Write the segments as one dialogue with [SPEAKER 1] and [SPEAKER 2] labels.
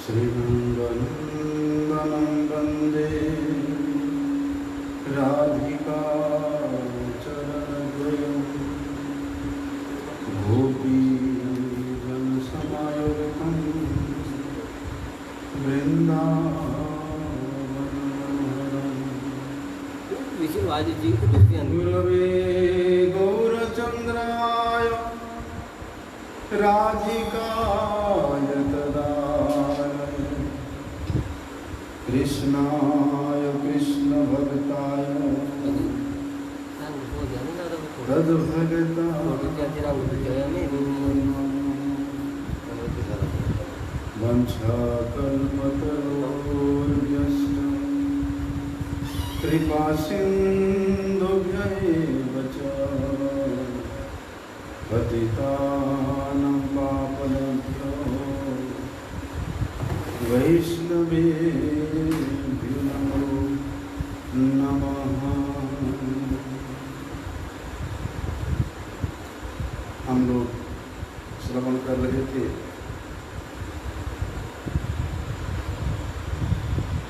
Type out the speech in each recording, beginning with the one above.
[SPEAKER 1] श्रीनन्दनन्दनं वन्दे राधिका चरणद्वयं गोपीजनसमायुक्तं वृन्दावनमनोहरम् गुरवे गौरचन्द्राय राधिकाय तदालय कृष्णाय कृष्णभक्ताय वंशाकल्पतरोर्यश्च कृपासिन्धुभ्यैव च पतितानां पावनेभ्यो वैष्णवेभ्यो नमः। हम लोग श्रवण कर रहे थे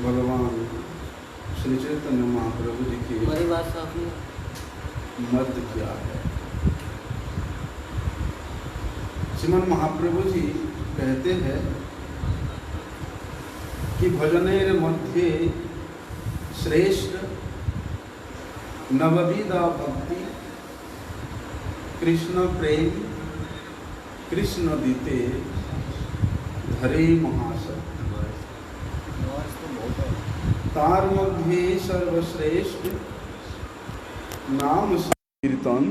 [SPEAKER 1] भगवान श्री चैतन्य महाप्रभु जी की मत क्या है। श्रीमन महाप्रभु जी कहते हैं कि भजनेर मध्ये श्रेष्ठ नवविधा भक्ति कृष्ण प्रेम कृष्ण दीते धरे महासत तार मध्ये सर्वश्रेष्ठ नाम कीर्तन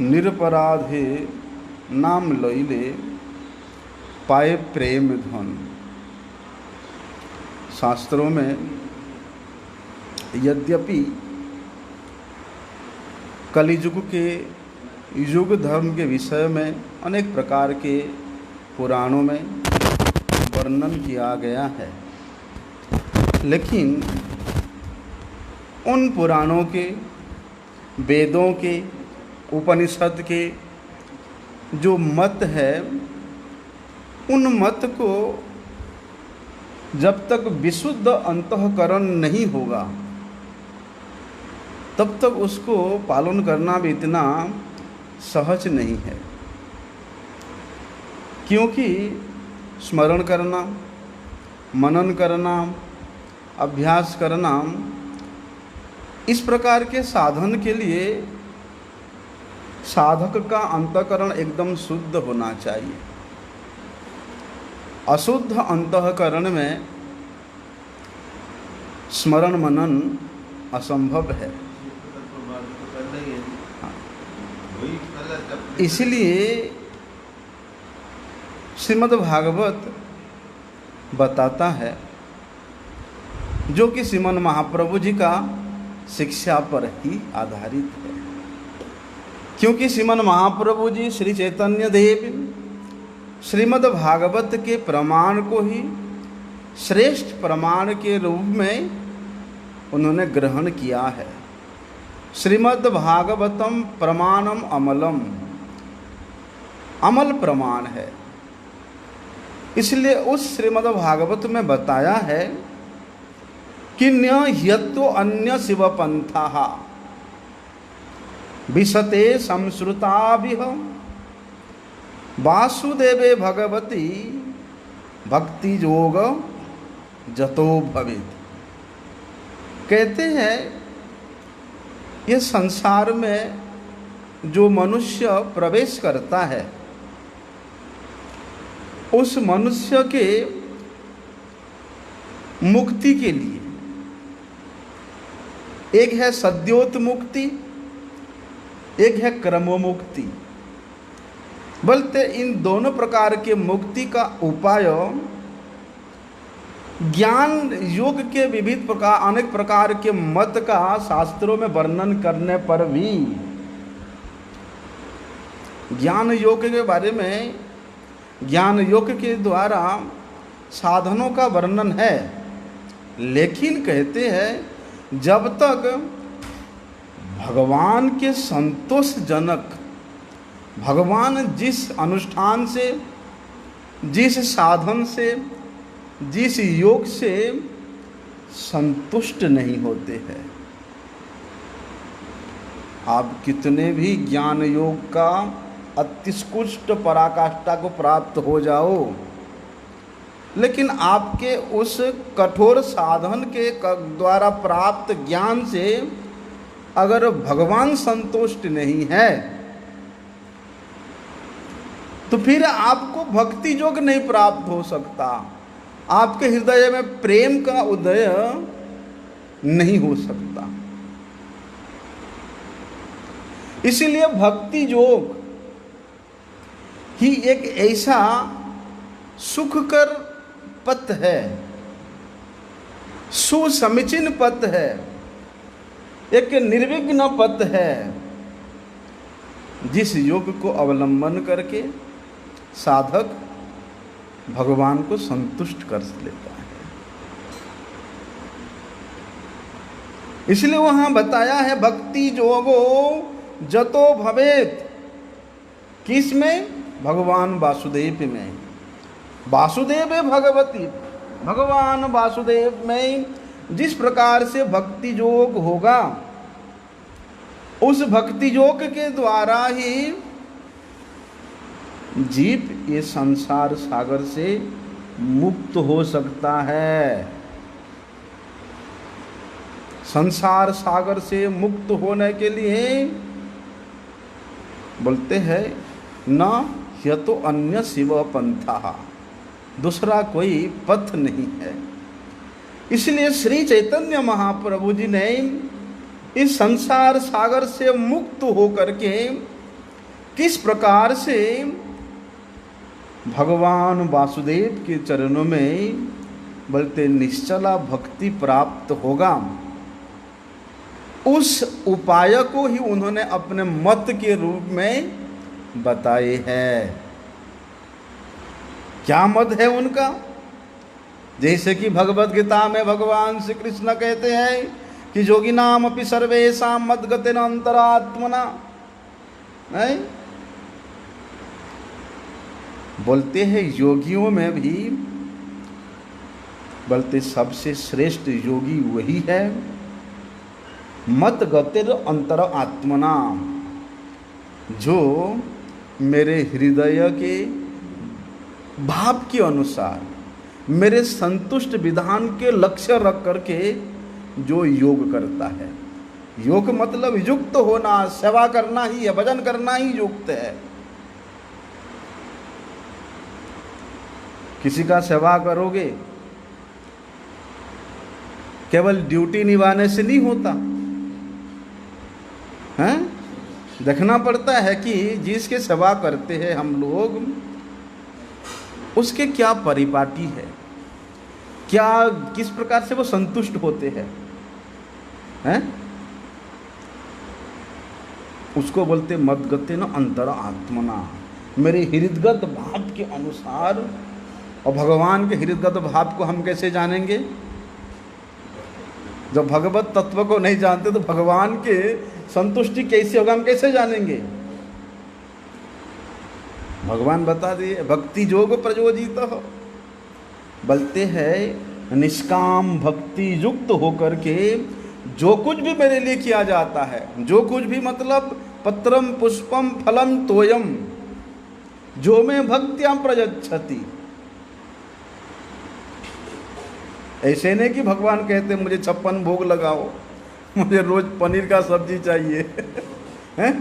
[SPEAKER 1] निरपराधे नाम लैले पाए प्रेम धन। शास्त्रों में यद्यपि कलियुग के युग धर्म के विषय में अनेक प्रकार के पुराणों में वर्णन किया गया है, लेकिन उन पुराणों के, वेदों के, उपनिषद के जो मत है, उन मत को जब तक विशुद्ध अंतःकरण नहीं होगा तब तक उसको पालन करना भी इतना सहज नहीं है। क्योंकि स्मरण करना, मनन करना, अभ्यास करना, इस प्रकार के साधन के लिए साधक का अंतःकरण एकदम शुद्ध होना चाहिए। अशुद्ध अंतःकरण में स्मरण मनन असंभव है। इसलिए श्रीमद् भागवत बताता है, जो कि श्रीमन महाप्रभु जी का शिक्षा पर ही आधारित है। क्योंकि श्रीमन महाप्रभु जी श्री चैतन्य देव श्रीमद् भागवत के प्रमाण को ही श्रेष्ठ प्रमाण के रूप में उन्होंने ग्रहण किया है। श्रीमद् भागवतम प्रमाणम अमलम, अमल प्रमाण है। इसलिए उस श्रीमद् भागवत में बताया है कि न ह्यत्व अन्य शिवपंथाः विशते संश्रुताभिः वासुदेवे भगवती भक्ति योग जतो भवेत्। कहते हैं ये संसार में जो मनुष्य प्रवेश करता है, उस मनुष्य के मुक्ति के लिए एक है सद्योतमुक्ति, एक है क्रमोमुक्ति। बोलते इन दोनों प्रकार के मुक्ति का उपाय ज्ञान योग के विविध प्रकार, अनेक प्रकार के मत का शास्त्रों में वर्णन करने पर भी ज्ञान योग के बारे में, ज्ञान योग के द्वारा साधनों का वर्णन है। लेकिन कहते हैं जब तक भगवान के संतोषजनक, भगवान जिस अनुष्ठान से, जिस साधन से, जिस योग से संतुष्ट नहीं होते हैं। आप कितने भी ज्ञान योग का अत्युत्कृष्ट पराकाष्ठा को प्राप्त हो जाओ, लेकिन आपके उस कठोर साधन के द्वारा प्राप्त ज्ञान से अगर भगवान संतुष्ट नहीं है तो फिर आपको भक्ति योग नहीं प्राप्त हो सकता, आपके हृदय में प्रेम का उदय नहीं हो सकता। इसीलिए भक्ति योग ही एक ऐसा सुखकर पथ है, सुसमीचीन पथ है, एक निर्विघ्न पथ है, जिस योग को अवलंबन करके साधक भगवान को संतुष्ट कर लेता है। इसलिए वहां बताया है भक्ति योगो जतो भवेत, किस में? भगवान वासुदेव में। वासुदेव भगवती, भगवान वासुदेव में जिस प्रकार से भक्ति योग होगा, उस भक्ति योग के द्वारा ही जीव ये संसार सागर से मुक्त हो सकता है। संसार सागर से मुक्त होने के लिए बोलते हैं न यह तो अन्य शिव पंथा, दूसरा कोई पथ नहीं है। इसलिए श्री चैतन्य महाप्रभु जी ने इस संसार सागर से मुक्त होकर के किस प्रकार से भगवान वासुदेव के चरणों में बोलते निश्चला भक्ति प्राप्त होगा, उस उपाय को ही उन्होंने अपने मत के रूप में बताए हैं। क्या मत है उनका? जैसे कि भगवत गीता में भगवान श्री कृष्ण कहते हैं कि योगिनाम अपि सर्वेषां मद्गतेन अंतरात्मना, नहीं बोलते हैं योगियों में भी बोलते सबसे श्रेष्ठ योगी वही है मत गतिर अंतर आत्मना, जो मेरे हृदय के भाव के अनुसार मेरे संतुष्ट विधान के लक्ष्य रख करके जो योग करता है। योग मतलब युक्त होना, सेवा करना ही है, भजन करना ही युक्त है। किसी का सेवा करोगे केवल ड्यूटी निभाने से नहीं होता है, देखना पड़ता है कि जिसके सेवा करते हैं हम लोग उसके क्या परिपाटी है, क्या किस प्रकार से वो संतुष्ट होते हैं, हैं? उसको बोलते मद्गते न अंतर आत्मना, मेरे हृदगत भाव के अनुसार। और भगवान के हृदगत भाव को हम कैसे जानेंगे? जब भगवत तत्व को नहीं जानते तो भगवान के संतुष्टि कैसे होगा, हम कैसे जानेंगे? भगवान बता दिए भक्ति योग प्रयोजित हो, बोलते हैं निष्काम भक्ति युक्त होकर के जो कुछ भी मेरे लिए किया जाता है, जो कुछ भी मतलब पत्रम पुष्पम फलम तोयम जो में भक्त्या प्रयच्छति। ऐसे नहीं कि भगवान कहते मुझे 56 भोग लगाओ, मुझे रोज पनीर का सब्जी चाहिए हैं,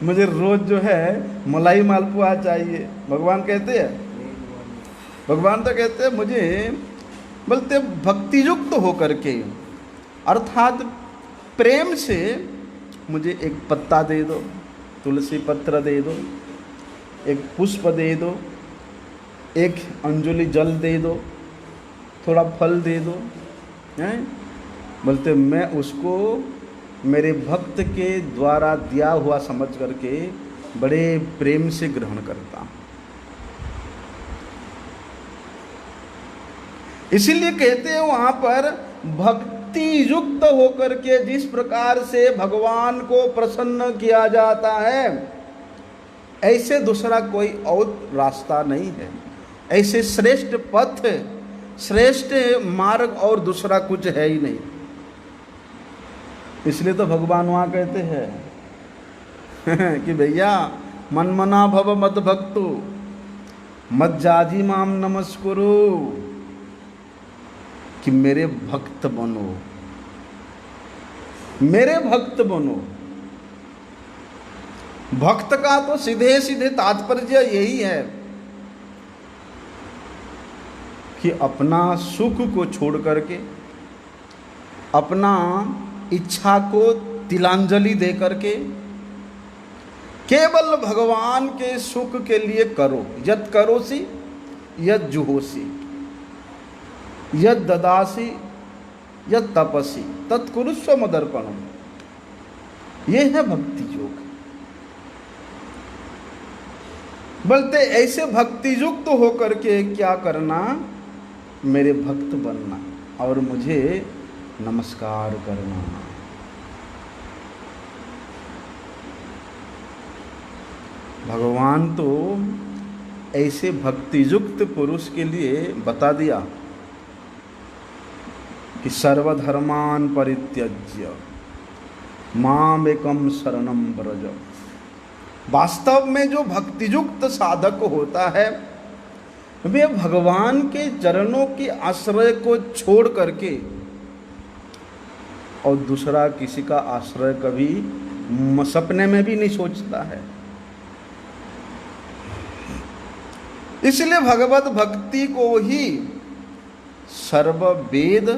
[SPEAKER 1] मुझे रोज जो है मलाई मालपुआ चाहिए। भगवान कहते हैं, भगवान तो कहते हैं मुझे बोलते भक्ति युक्त होकर के, अर्थात प्रेम से मुझे एक पत्ता दे दो, तुलसी पत्र दे दो, एक पुष्प दे दो, एक अंजलि जल दे दो, थोड़ा फल दे दो, हैं? बोलते मैं उसको मेरे भक्त के द्वारा दिया हुआ समझ करके बड़े प्रेम से ग्रहण करता हूँ। इसीलिए कहते हैं वहाँ पर भक्ति युक्त होकर के जिस प्रकार से भगवान को प्रसन्न किया जाता है, ऐसे दूसरा कोई और रास्ता नहीं है। ऐसे श्रेष्ठ पथ श्रेष्ठ मार्ग और दूसरा कुछ है ही नहीं। इसलिए तो भगवान वहाँ कहते हैं कि भैया मन मना भव मद भक्तो मद जाजी माम नमस्कुरु, कि मेरे भक्त बनो, मेरे भक्त बनो। भक्त का तो सीधे सीधे तात्पर्य यही है कि अपना सुख को छोड़ करके, अपना इच्छा को तिलांजलि दे करके केवल भगवान के सुख के लिए करो। यत् करोसि यत् जुहोसि यत् ददासि यत् तपसि तत्कुरुष्व मदर्पणम। ये है भक्ति योग। बोलते ऐसे भक्ति युक्त होकर के क्या करना, मेरे भक्त बनना और मुझे नमस्कार करना। भगवान तो ऐसे भक्ति युक्त पुरुष के लिए बता दिया कि सर्वधर्मान परित्यज्य माम एकम शरणम व्रज। वास्तव में जो भक्ति युक्त साधक होता है वे भगवान के चरणों के आश्रय को छोड़ करके और दूसरा किसी का आश्रय कभी सपने में भी नहीं सोचता है। इसलिए भगवत भक्ति को ही सर्व वेद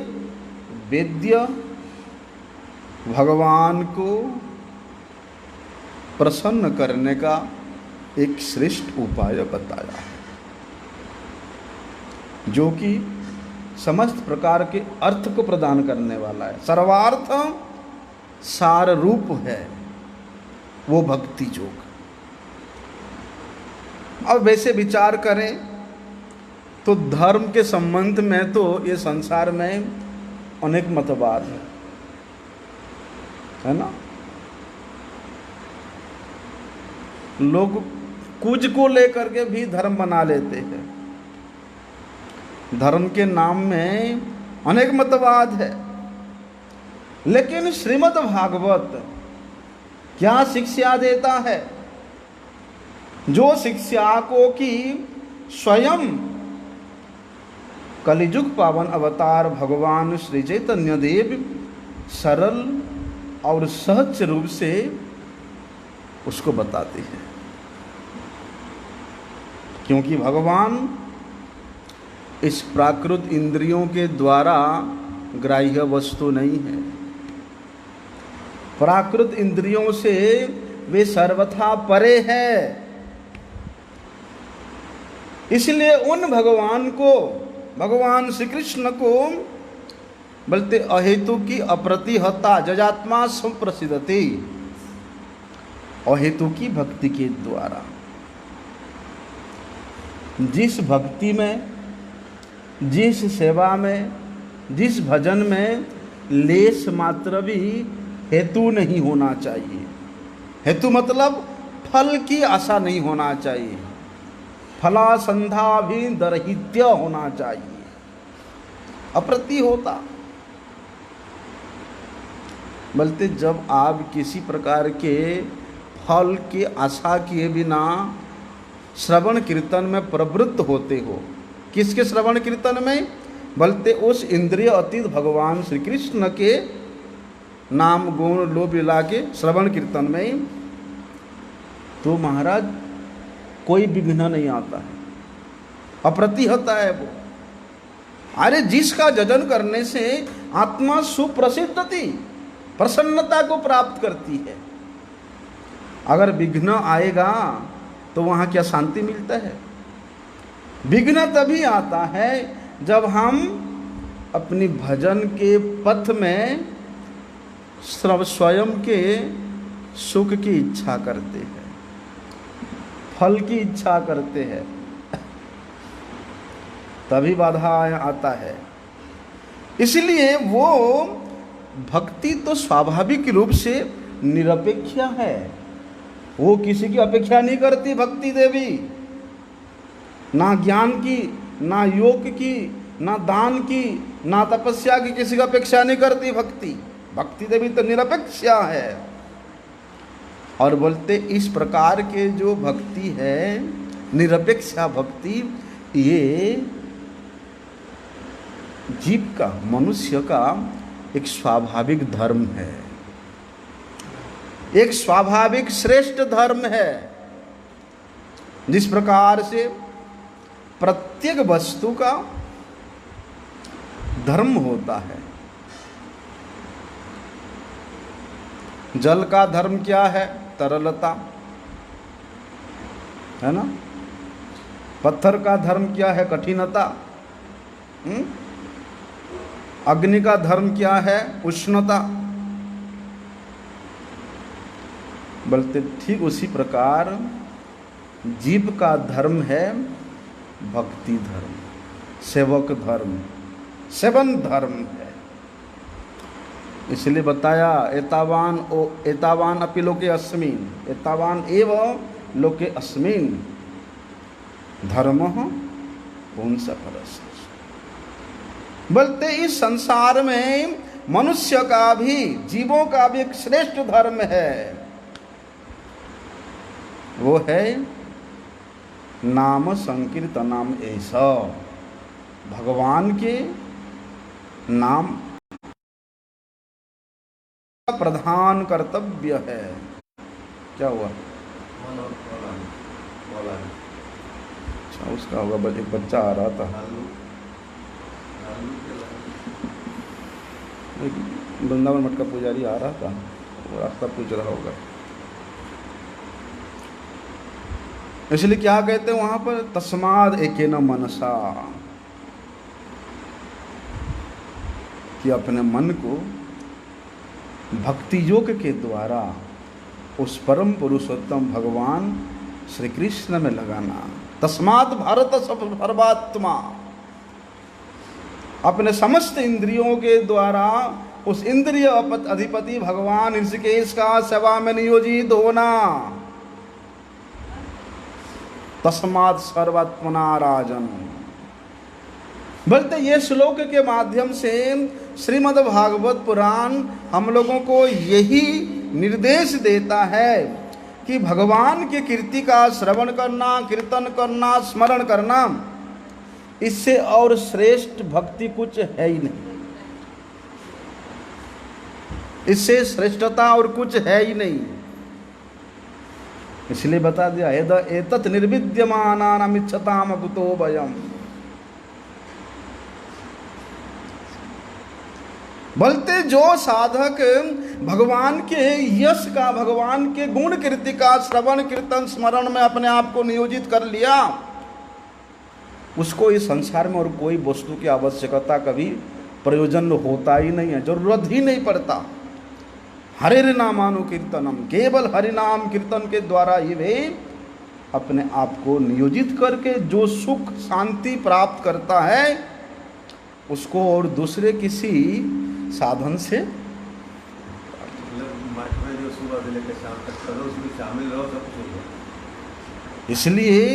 [SPEAKER 1] वेद्य, भगवान को प्रसन्न करने का एक श्रेष्ठ उपाय बताया, जो कि समस्त प्रकार के अर्थ को प्रदान करने वाला है। सर्वार्थ सार रूप है वो भक्ति योग। अब वैसे विचार करें तो धर्म के संबंध में तो ये संसार में अनेक मतवाद है ना। लोग कुछ को लेकर के भी धर्म बना लेते हैं। धर्म के नाम में अनेक मतवाद है, लेकिन श्रीमद् भागवत क्या शिक्षा देता है, जो शिक्षा को कि स्वयं कलिजुग पावन अवतार भगवान श्री चैतन्य देव सरल और सहज रूप से उसको बताते हैं। क्योंकि भगवान इस प्राकृत इंद्रियों के द्वारा ग्राह्य वस्तु नहीं है। प्राकृत इंद्रियों से वे सर्वथा परे है। इसलिए उन भगवान को, भगवान श्री कृष्ण को बोलते अहेतु की अप्रतिहता जजात्मा संप्रसिद्धति। अहेतु की भक्ति के द्वारा जिस भक्ति में, जिस सेवा में, जिस भजन में लेश मात्र भी हेतु नहीं होना चाहिए। हेतु मतलब फल की आशा नहीं होना चाहिए, फलासंधा भी दरहित्य होना चाहिए, अप्रति होता। बोलते जब आप किसी प्रकार के फल की आशा किए बिना श्रवण कीर्तन में प्रवृत्त होते हो, किसके श्रवण कीर्तन में, बोलते उस इंद्रिय अतीत भगवान श्री कृष्ण के नाम गुण लोभ लीला के श्रवण कीर्तन में, तो महाराज कोई विघ्न नहीं आता है, अप्रति होता है वो। अरे जिसका जजन करने से आत्मा सुप्रसिद्धति, प्रसन्नता को प्राप्त करती है। अगर विघ्न आएगा तो वहाँ क्या शांति मिलता है? विघ्न तभी आता है जब हम अपनी भजन के पथ में स्वयं के सुख की इच्छा करते हैं, फल की इच्छा करते हैं, तभी बाधा आता है। इसलिए वो भक्ति तो स्वाभाविक रूप से निरपेक्ष है, वो किसी की अपेक्षा नहीं करती। भक्ति देवी ना ज्ञान की, ना योग की, ना दान की, ना तपस्या की, किसी का अपेक्षा नहीं करती भक्ति। भक्ति देवी तो निरपेक्षा है। और बोलते इस प्रकार के जो भक्ति है, निरपेक्षा भक्ति, ये जीव का, मनुष्य का एक स्वाभाविक धर्म है, एक स्वाभाविक श्रेष्ठ धर्म है। जिस प्रकार से प्रत्येक वस्तु का धर्म होता है। जल का धर्म क्या है? तरलता, है ना। पत्थर का धर्म क्या है? कठिनता। अग्नि का धर्म क्या है? उष्णता। बोलते ठीक उसी प्रकार जीव का धर्म है भक्ति धर्म, सेवक धर्म, सेवन धर्म है। इसलिए बताया एतावान अपि लोके अस्मिन्, एतावान एव लोके अस्मिन् धर्मः पुंस परस्य। बोलते इस संसार में मनुष्य का भी, जीवों का भी एक श्रेष्ठ धर्म है। वो है नाम संकीर्तनम। ऐसा भगवान के नाम प्रधान कर्तव्य है। क्या हुआ? अच्छा, उसका होगा, एक बच्चा आ रहा था, वृंदावन मठ का पुजारी आ रहा था, वो रास्ता पूछ रहा होगा। इसलिए क्या कहते हैं वहां पर? तस्माद एकेन मनसा, कि अपने मन को भक्ति योग के द्वारा उस परम पुरुषोत्तम भगवान श्री कृष्ण में लगाना। तस्मात् भारत सर्वात्मा, अपने समस्त इंद्रियों के द्वारा उस इंद्रिय अधिपति भगवान ऋषिकेश का सेवा में नियोजित होना। तस्मात् सर्वात्मना राजन। बोलते ये श्लोक के माध्यम से श्रीमद् भागवत पुराण हम लोगों को यही निर्देश देता है कि भगवान की कीर्ति का श्रवण करना, कीर्तन करना, स्मरण करना, इससे और श्रेष्ठ भक्ति कुछ है ही नहीं। इससे श्रेष्ठता और कुछ है ही नहीं। इसलिए बता दिया एतत् निर्विद्यमानानाम इच्छताम कुतो भयम्। बोलते जो साधक भगवान के यश का, भगवान के गुण कीर्ति का श्रवण कीर्तन स्मरण में अपने आप को नियोजित कर लिया, उसको इस संसार में और कोई वस्तु की आवश्यकता कभी प्रयोजन होता ही नहीं है, जरूरत ही नहीं पड़ता। हरे नामानु कीर्तनम, केवल हरिनाम कीर्तन के द्वारा ही वे अपने आप को नियोजित करके जो सुख शांति प्राप्त करता है, उसको और दूसरे किसी साधन से इसलिए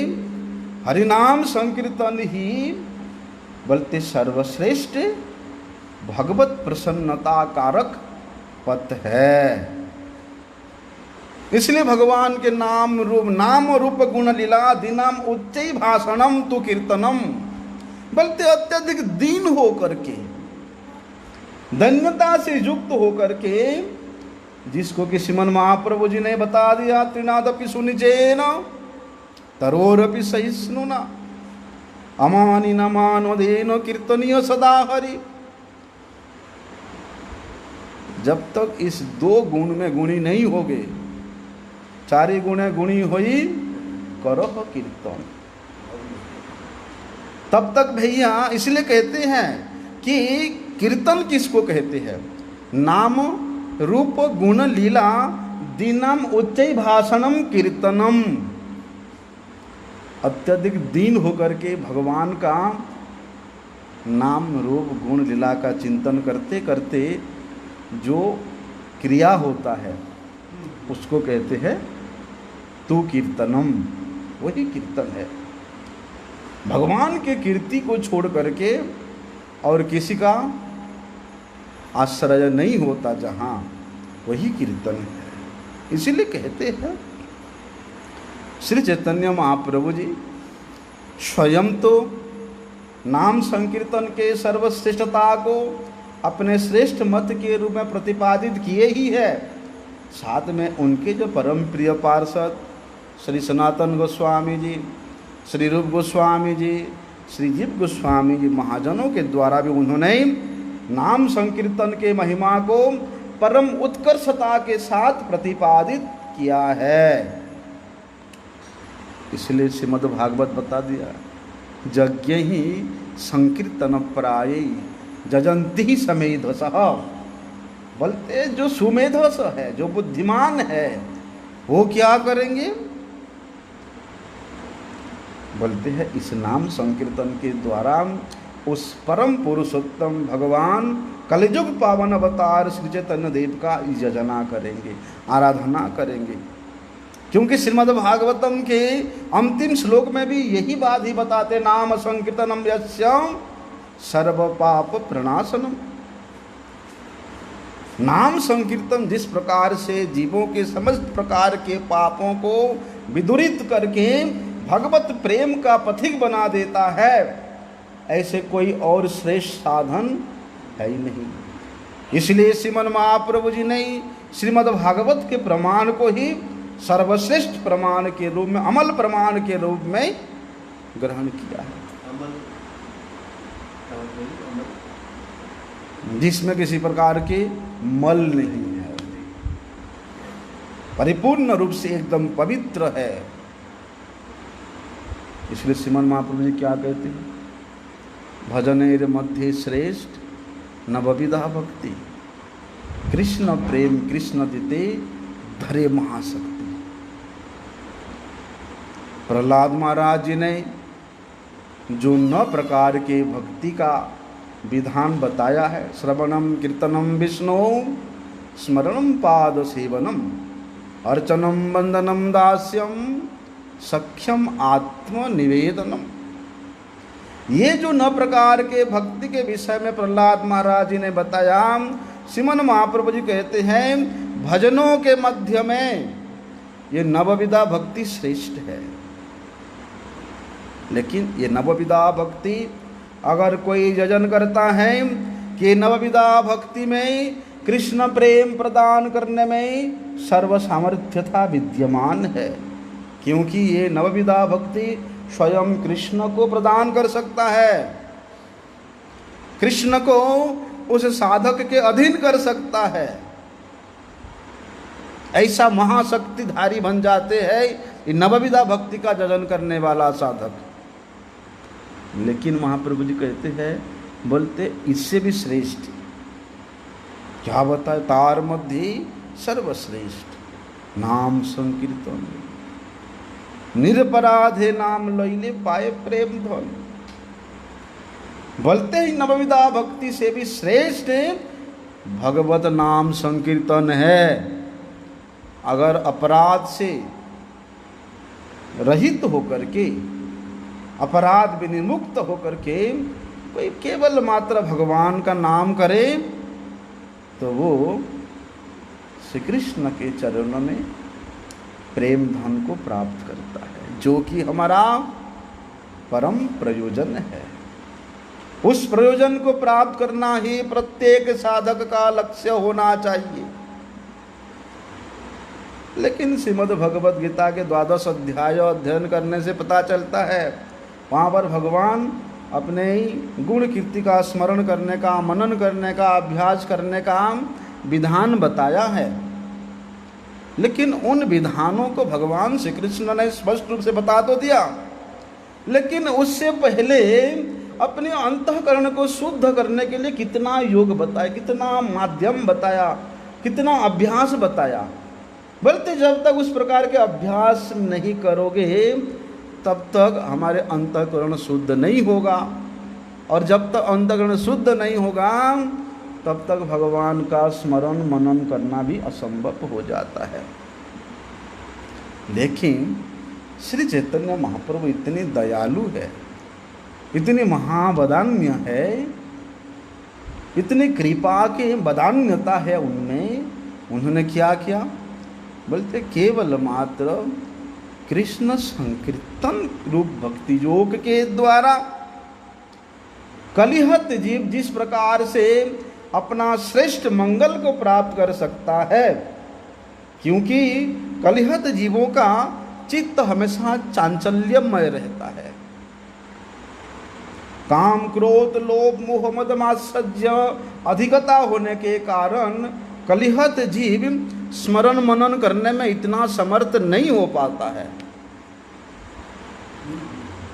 [SPEAKER 1] हरिनाम संकीर्तन ही बोलते सर्वश्रेष्ठ भगवत प्रसन्नता कारक पथ है। इसलिए भगवान के नाम रूप गुण लीला दीनाम उच्चै भाषणम तु कीर्तनम। बोलते अत्यधिक दीन हो करके, धन्यता से युक्त होकर के, जिसको कि श्रीमन महाप्रभु जी ने बता दिया, त्रिनादपि सुनिचेन तरोरपि सहिष्णुना अमानि न मानोदेनो कीर्तनीय सदा हरि। जब तक इस दो गुण में गुणी नहीं होगे, चारि गुणे गुणी होई करह कीर्तन, तब तक भैया। इसलिए कहते हैं कि कीर्तन किसको कहते हैं? नाम रूप गुण लीला दीनम उच्चै भाषणम कीर्तनम। अत्यधिक दीन होकर के भगवान का नाम रूप गुण लीला का चिंतन करते करते जो क्रिया होता है, उसको कहते हैं तु कीर्तनम। वही कीर्तन है। भगवान के कीर्ति को छोड़ करके और किसी का आश्रय नहीं होता जहाँ, वही कीर्तन है। इसीलिए कहते हैं श्री चैतन्य महाप्रभु जी स्वयं तो नाम संकीर्तन के सर्वश्रेष्ठता को अपने श्रेष्ठ मत के रूप में प्रतिपादित किए ही है, साथ में उनके जो परम प्रिय पार्षद श्री सनातन गोस्वामी जी, श्री रूप गोस्वामी जी, श्री जीव गोस्वामी जी महाजनों के द्वारा भी उन्होंने नाम संकीर्तन के महिमा को परम उत्कर्षता के साथ प्रतिपादित किया है। इसलिए श्रीमद् भागवत बता दिया, यज्ञ ही संकीर्तन प्राय जजंती समेधस। बोलते जो सुमेधस है, जो बुद्धिमान है, वो क्या करेंगे? बोलते हैं इस नाम संकीर्तन के द्वारा उस परम पुरुषोत्तम भगवान कलिजुग पावन अवतार श्री चैतन्य देव का यजना करेंगे, आराधना करेंगे। क्योंकि श्रीमद् भागवतम के अंतिम श्लोक में भी यही बात ही बताते, नाम संकीर्तनम यस्यम सर्व पाप प्रणाशनम। नाम संकीर्तन जिस प्रकार से जीवों के समस्त प्रकार के पापों को विदुरित करके भगवत प्रेम का पथिक बना देता है, ऐसे कोई और श्रेष्ठ साधन है ही नहीं। इसलिए श्रीमन महाप्रभु जी ने श्रीमद् भागवत के प्रमाण को ही सर्वश्रेष्ठ प्रमाण के रूप में, अमल प्रमाण के रूप में ग्रहण किया है, जिसमें किसी प्रकार के मल नहीं है, परिपूर्ण रूप से एकदम पवित्र है। इसलिए श्रीमन महाप्रभु जी क्या कहते हैं, भजनेर मध्य श्रेष्ठ नवविधा भक्ति, कृष्ण प्रेम कृष्ण दिते धरे महाशक्ति। प्रहलाद महाराज जी ने जो 9 प्रकार के भक्ति का विधान बताया है, श्रवणम कीर्तनम विष्णु स्मरणम पाद सेवनम अर्चनम वंदनम दास्यम सख्यम आत्मनिवेदनम, ये जो 9 प्रकार के भक्ति के विषय में प्रहलाद महाराज जी ने बताया, श्रीमन महाप्रभु जी कहते हैं भजनों के मध्य में ये नवविधा भक्ति श्रेष्ठ है। लेकिन ये नवविधा भक्ति अगर कोई यजन करता है कि नवविधा भक्ति में कृष्ण प्रेम प्रदान करने में सर्व सामर्थ्यता विद्यमान है, क्योंकि ये नवविधा भक्ति स्वयं कृष्ण को प्रदान कर सकता है, कृष्ण को उस साधक के अधीन कर सकता है। ऐसा महाशक्तिधारी बन जाते हैं ये नवविधा भक्ति का यजन करने वाला साधक। लेकिन महाप्रभु जी कहते हैं, बोलते इससे भी श्रेष्ठ क्या बताए, तार मध्य सर्वश्रेष्ठ नाम संकीर्तन निरपराधे नाम लैले पाए प्रेम धन। बोलते ही नवविधा भक्ति से भी श्रेष्ठ भगवत नाम संकीर्तन है। अगर अपराध से रहित होकर के, अपराध विनिमुक्त होकर के कोई केवल मात्र भगवान का नाम करे, तो वो श्री कृष्ण के चरणों में प्रेम धन को प्राप्त करता है, जो कि हमारा परम प्रयोजन है। उस प्रयोजन को प्राप्त करना ही प्रत्येक साधक का लक्ष्य होना चाहिए। लेकिन श्रीमद् भगवद गीता के 12 अध्याय अध्ययन करने से पता चलता है, वहाँ पर भगवान अपने ही गुण कीर्ति का स्मरण करने का, मनन करने का, अभ्यास करने का विधान बताया है। लेकिन उन विधानों को भगवान श्री कृष्ण ने स्पष्ट रूप से बता तो दिया, लेकिन उससे पहले अपने अंतःकरण को शुद्ध करने के लिए कितना योग बताया, कितना माध्यम बताया, कितना अभ्यास बताया। बोलते जब तक उस प्रकार के अभ्यास नहीं करोगे तब तक हमारे अंतःकरण शुद्ध नहीं होगा, और जब तक अंतःकरण शुद्ध नहीं होगा तब तक भगवान का स्मरण मनन करना भी असंभव हो जाता है। लेकिन श्री चैतन्य महाप्रभु इतने दयालु है, इतने महावदान्य है इतनी कृपा के बदान्यता है उनमें, उन्होंने क्या किया? बोलते केवल मात्र कृष्ण संकीर्तन रूप भक्ति योग के द्वारा कलिहत जीव जिस प्रकार से अपना श्रेष्ठ मंगल को प्राप्त कर सकता है, क्योंकि कलिहत जीवों का चित्त हमेशा चांचल्यमय रहता है। काम क्रोध लोभ मोह मद मात्सर्य अधिकता होने के कारण कलिहत जीव स्मरण मनन करने में इतना समर्थ नहीं हो पाता है।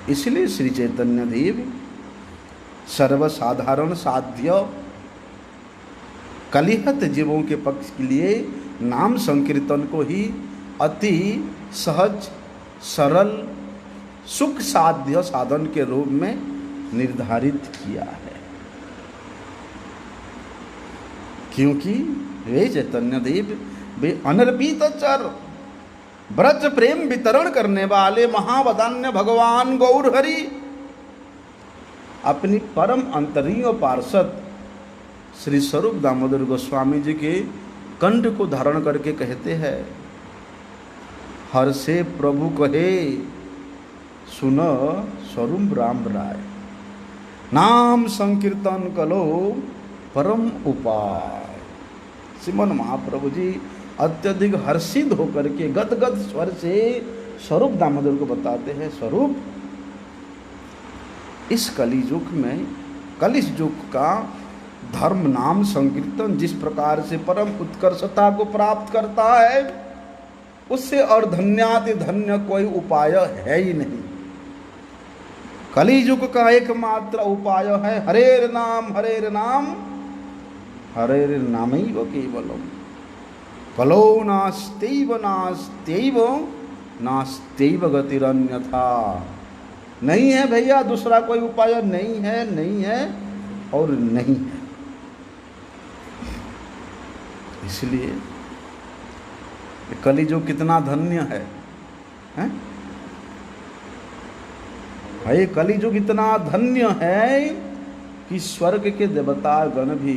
[SPEAKER 1] इसलिए श्री चैतन्य देव सर्वसाधारण साध्य कलिहत जीवों के पक्ष के लिए नाम संकीर्तन को ही अति सहज सरल सुख साध्य साधन के रूप में निर्धारित किया है, क्योंकि वे चैतन्य देव वे अनर्पित चर ब्रज प्रेम वितरण करने वाले महावदान्य भगवान गौर हरि अपनी परम अंतरीय पार्षद श्री स्वरूप दामोदर गोस्वामी जी के कंठ को धारण करके कहते हैं, हर से प्रभु कहे सुन स्वरूप राम राय, नाम संकीर्तन कलो परम उपाय। श्रीमन महाप्रभु जी अत्यधिक हर्षित होकर के गदगद स्वर से स्वरूप दामोदर को बताते हैं, स्वरूप इस कलियुग में कलिश युग का धर्म नाम संकीर्तन जिस प्रकार से परम उत्कर्षता को प्राप्त करता है, उससे और धन्याति धन्य कोई उपाय है ही नहीं। कलियुग का एकमात्र उपाय है हरेर नाम हरेर नामैव केवलम, कलो नास्त्यैव नास्त्यैव नास्त्यैव गतिरन्यथा। नहीं है भैया, दूसरा कोई उपाय नहीं है और नहीं है। इसलिए कलियुग कितना धन्य है, हैं? भाई कलियुग इतना धन्य है कि स्वर्ग के देवता गण भी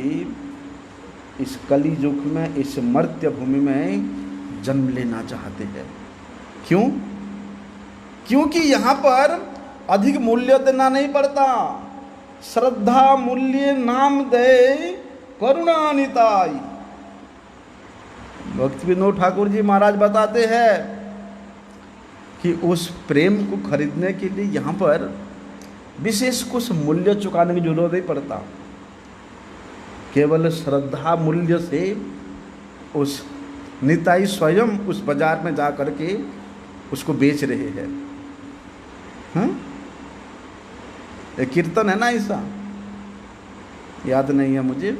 [SPEAKER 1] इस कलियुग में इस मर्त्य भूमि में जन्म लेना चाहते हैं। क्यों? क्योंकि यहाँ पर अधिक मूल्य देना नहीं पड़ता। श्रद्धा मूल्य नाम दे करुणानिताई। भक्ति विनोद ठाकुर जी महाराज बताते हैं कि उस प्रेम को खरीदने के लिए यहाँ पर विशेष कुछ मूल्य चुकाने की जरूरत नहीं पड़ता। केवल श्रद्धा मूल्य से उस निताई स्वयं उस बाजार में जा कर के उसको बेच रहे हैं। एक कीर्तन है ना ऐसा, याद नहीं है मुझे,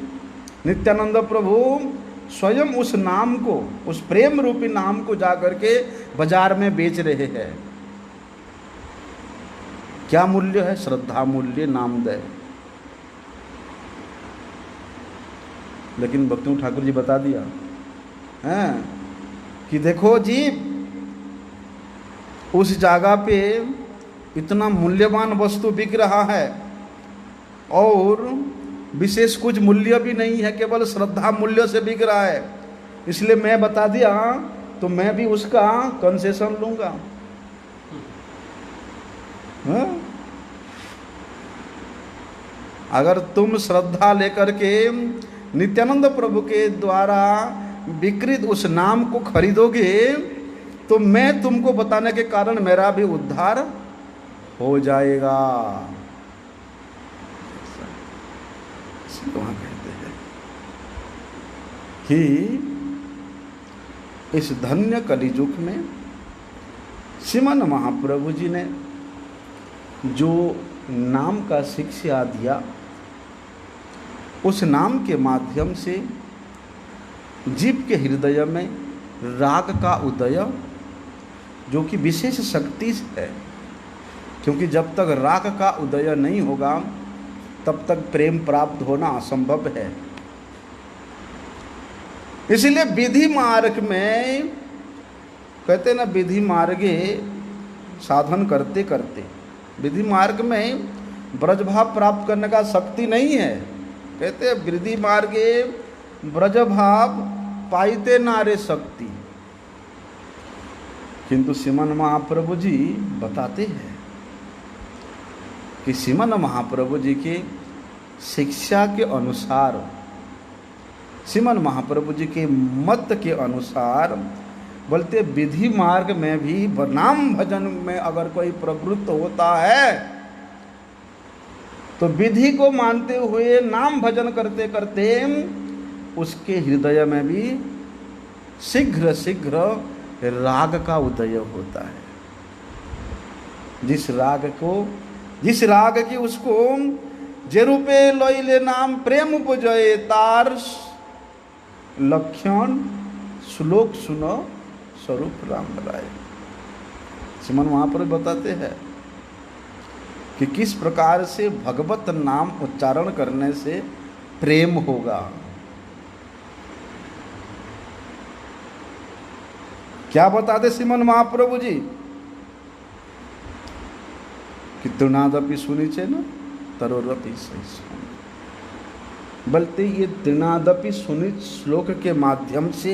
[SPEAKER 1] नित्यानंद प्रभु स्वयं उस नाम को, उस प्रेम रूपी नाम को जा करके बाजार में बेच रहे हैं। क्या मूल्य है? श्रद्धा मूल्य नामदय। लेकिन भक्ति ठाकुर जी बता दिया है कि देखो जी उस जगह पे इतना मूल्यवान वस्तु बिक रहा है और विशेष कुछ मूल्य भी नहीं है, केवल श्रद्धा मूल्य से बिक रहा है। इसलिए मैं बता दिया तो मैं भी उसका कंसेशन लूंगा। अगर तुम श्रद्धा लेकर के नित्यानंद प्रभु के द्वारा विकृत उस नाम को खरीदोगे तो मैं तुमको बताने के कारण मेरा भी उद्धार हो जाएगा। वहाँ कहते हैं कि इस धन्य कलियुग में श्रीमन महाप्रभु जी ने जो नाम का शिक्षा दिया, उस नाम के माध्यम से जीव के हृदय में राग का उदय, जो कि विशेष शक्ति है, क्योंकि जब तक राग का उदय नहीं होगा तब तक प्रेम प्राप्त होना असंभव है। इसलिए विधि मार्ग में कहते ना, विधि मार्गे साधन करते करते, विधि मार्ग में ब्रजभाव प्राप्त करने का शक्ति नहीं है। कहते हैं वृद्धि मार्गे ब्रज भाव पाइते नारे शक्ति। किंतु श्रीमन महाप्रभु जी बताते हैं कि श्रीमन महाप्रभु जी के शिक्षा के अनुसार, श्रीमन महाप्रभु जी के मत के अनुसार बोलते विधि मार्ग में भी नाम भजन में अगर कोई प्रवृत्त होता है तो विधि को मानते हुए नाम भजन करते करते उसके हृदय में भी शीघ्र शीघ्र राग का उदय होता है। जिस राग की उसको जे रूपे लइले नाम प्रेम उपजय तार लक्षण श्लोक सुनो स्वरूप राम राय। श्रीमन महाप्रभु बताते हैं कि किस प्रकार से भगवत नाम उच्चारण करने से प्रेम होगा। क्या बताते श्रीमन महाप्रभु जी कि तृणादपि सुनिचे न तरोरपि सहिष्णु। बल्कि ये तृणादपि सुनिच श्लोक के माध्यम से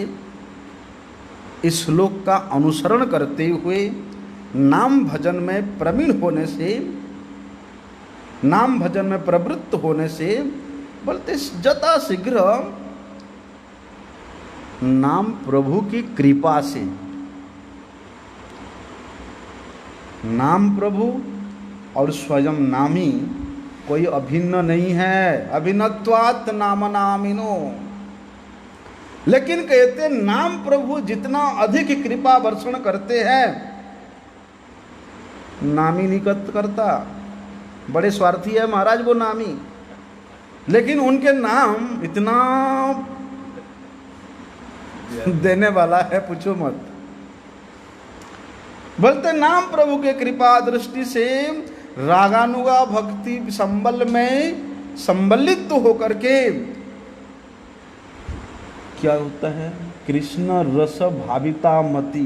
[SPEAKER 1] इस श्लोक का अनुसरण करते हुए नाम भजन में प्रवीण होने से, नाम भजन में प्रवृत्त होने से बोलते जता शीघ्र नाम प्रभु की कृपा से, नाम प्रभु और स्वयं नामी कोई अभिन्न नहीं है, अभिन्नत्वात् नाम नामिनो। लेकिन कहते नाम प्रभु जितना अधिक कृपा वर्षण करते हैं नामी नहीं करता। बड़े स्वार्थी है महाराज वो नामी, लेकिन उनके नाम इतना देने वाला है पूछो मत। बोलते नाम प्रभु के कृपा दृष्टि से रागानुगा भक्ति संबल में संबलित होकर के क्या होता है, कृष्ण रस भाविता मति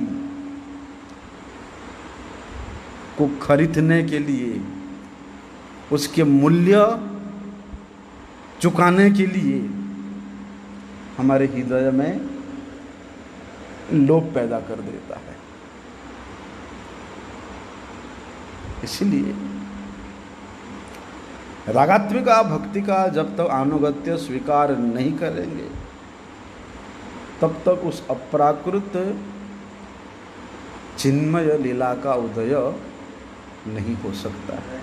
[SPEAKER 1] को खरीदने के लिए, उसके मूल्य चुकाने के लिए हमारे हृदय में लोभ पैदा कर देता है। इसलिए रागात्मिका भक्ति का जब तक अनुगत्य स्वीकार नहीं करेंगे तब तक उस अपराकृत चिन्मय लीला का उदय नहीं हो सकता है।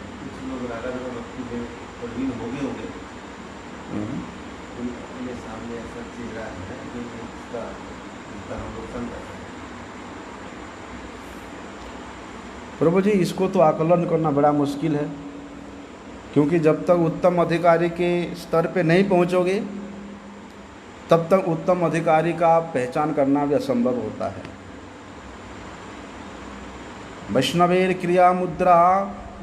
[SPEAKER 1] प्रभु जी इसको तो आकलन करना बड़ा मुश्किल है, क्योंकि जब तक उत्तम अधिकारी के स्तर पे नहीं पहुंचोगे तब तक उत्तम अधिकारी का पहचान करना भी असंभव होता है। वैष्णवेर क्रिया मुद्रा